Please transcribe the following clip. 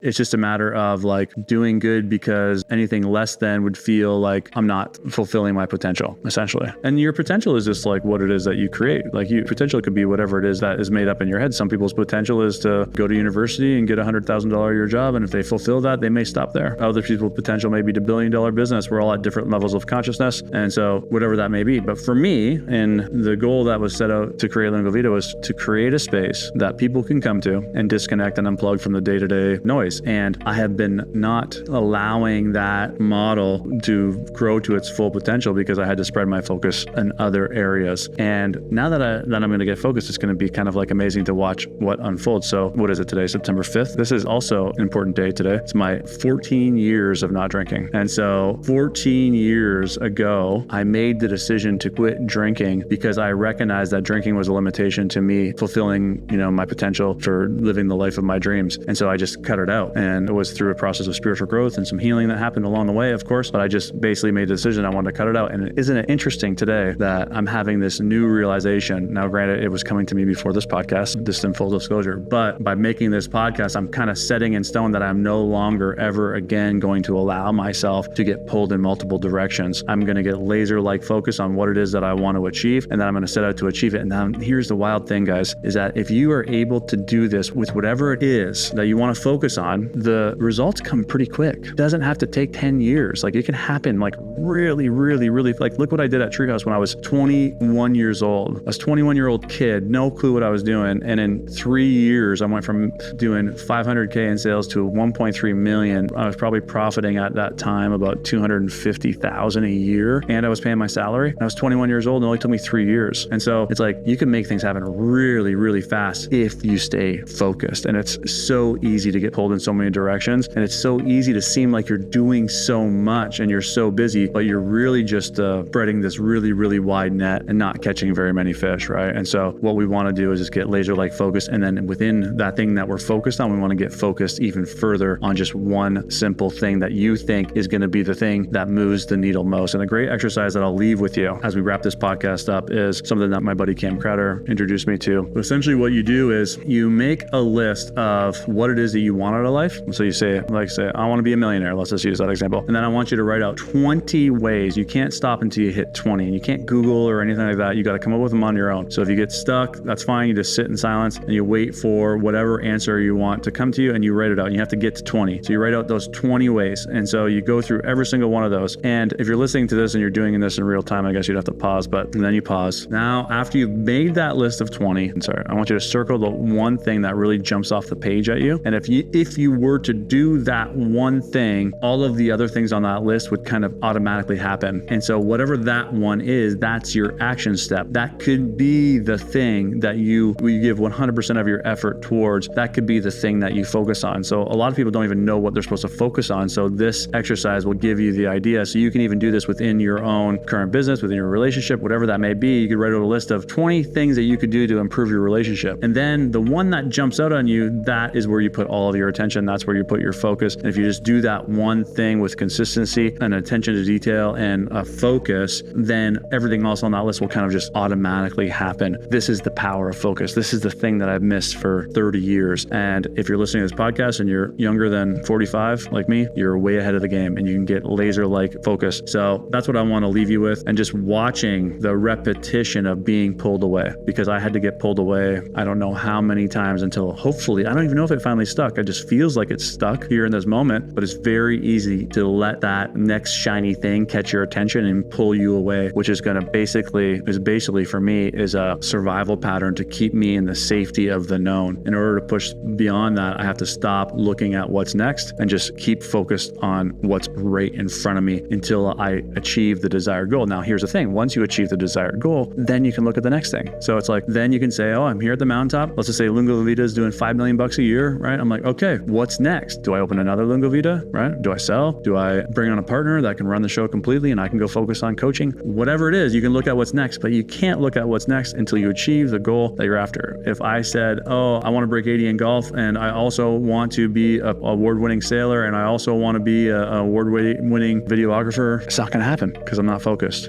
It's just a matter of like doing good because anything less than would feel like I'm not fulfilling my potential, essentially. And your potential is just like what it is that you create. Like your potential could be whatever it is that is made up in your head. Some people's potential is to go to university and get $100,000 a year job. And if they fulfill that, they may stop there. Other people's potential may be to $1 billion business. We're all at different levels of consciousness. And so whatever that may be. But for me, and the goal that was set out to create Lungovita was to create a space that people can come to and disconnect and unplug from the day-to-day noise. And I have been not allowing that model to grow to its full potential because I had to spread my focus in other areas. And now that I'm going to get focused, it's going to be kind of like amazing to watch what unfolds. So what is it today? September 5th. This is also an important day today. It's my 14 years of not drinking. And so 14 years ago, I made the decision to quit drinking because I recognized that drinking was a limitation to me fulfilling, my potential for living the life of my dreams. And so I just cut it out. And it was through a process of spiritual growth and some healing that happened along the way, of course, but I just basically made the decision I wanted to cut it out. And isn't it interesting today that I'm having this new realization? Now, granted, it was coming to me before this podcast, just in full disclosure, but by making this podcast, I'm kind of setting in stone that I'm no longer ever again going to allow myself to get pulled in multiple directions. I'm going to get laser-like focus on what it is that I want to achieve, and then I'm going to set out to achieve it. And now here's the wild thing, guys, is that if you are able to do this with whatever it is that you want to focus on, the results come pretty quick. It doesn't have to take 10 years. Like it can happen like really, really, really, like look what I did at Treehouse when I was 21 years old. I was a 21-year-old kid, no clue what I was doing. And in 3 years, I went from doing 500K in sales to 1.3 million. I was probably profiting at that time about 250,000 a year. And I was paying my salary. I was 21 years old and it only took me 3 years. And so it's like, you can make things happen really, really fast if you stay focused. And it's so easy to get pulled in so many directions. And it's so easy to seem like you're doing so much and you're so busy, but you're really just spreading this really, really wide net and not catching very many fish, right? And so what we want to do is just get laser-like focused. And then within that thing that we're focused on, we want to get focused even further on just one simple thing that you think is going to be the thing that moves the needle most. And a great exercise that I'll leave with you as we wrap this podcast up is something that my buddy Cam Crowder introduced me to. But essentially what you do is you make a list of what it is that you want out of life. So you say, I want to be a millionaire. Let's just use that example. And then I want you to write out 20 ways. You can't stop until you hit 20. And you can't Google or anything like that. You got to come up with them on your own. So if you get stuck, that's fine. You just sit in silence and you wait for whatever answer you want to come to you and you write it out. And you have to get to 20. So you write out those 20 ways. And so you go through every single one of those. And if you're listening to this and you're doing this in real time, I guess you'd have to pause, and then you pause. Now, after you've made that list of 20, I want you to circle the one thing that really jumps off the page at you. And if you were to do that one thing, all of the other things on that list would kind of automatically happen. And so whatever that one is, that's your action step. That could be the thing that you give 100% of your effort towards. That could be the thing that you focus on. So a lot of people don't even know what they're supposed to focus on. So this exercise will give you the idea. So you can even do this within your own current business, within your relationship, whatever that may be. You could write out a list of 20 things that you could do to improve your relationship. And then the one that jumps out on you, that is where you put all of your attention. That's where you put your focus. And if you just do that one thing with consistency and attention to detail and a focus, then everything else on that list will kind of just automatically happen. This is the power of focus. This is the thing that I've missed for 30 years. And if you're listening to this podcast and you're younger than 45, like me, you're way ahead of the game and you can get laser-like focus. So that's what I want to leave you with. And just watching the repetition of being pulled away, because I had to get pulled away. I don't know how many times until hopefully, I don't even know if it finally stuck. It just feels like it's stuck here in this moment, but it's very easy to let that next shiny thing catch your attention and pull you away, which is going to basically for me is a survival pattern to keep me in the safety of the known. In order to push beyond that, I have to stop looking at what's next and just keep focused on what's right in front of me until I achieve the desired goal. Now, here's the thing. Once you achieve the desired goal, then you can look at the next thing. So it's like, then you can say, oh, I'm here at the mountaintop. Let's just say Lungovita is doing $5 million a year, right? I'm like, okay, what's next? Do I open another Lungovita, right? Do I sell? Do I bring on a partner that can run the show completely and I can go focus on coaching? Whatever it is, you can look at what's next, but you can't look at what's next until you achieve the goal that you're after. If I said, oh, I want to break 80 in golf and I also want to be an award-winning sailor and I also want to be an award-winning videographer, it's not going to happen because I'm not focused.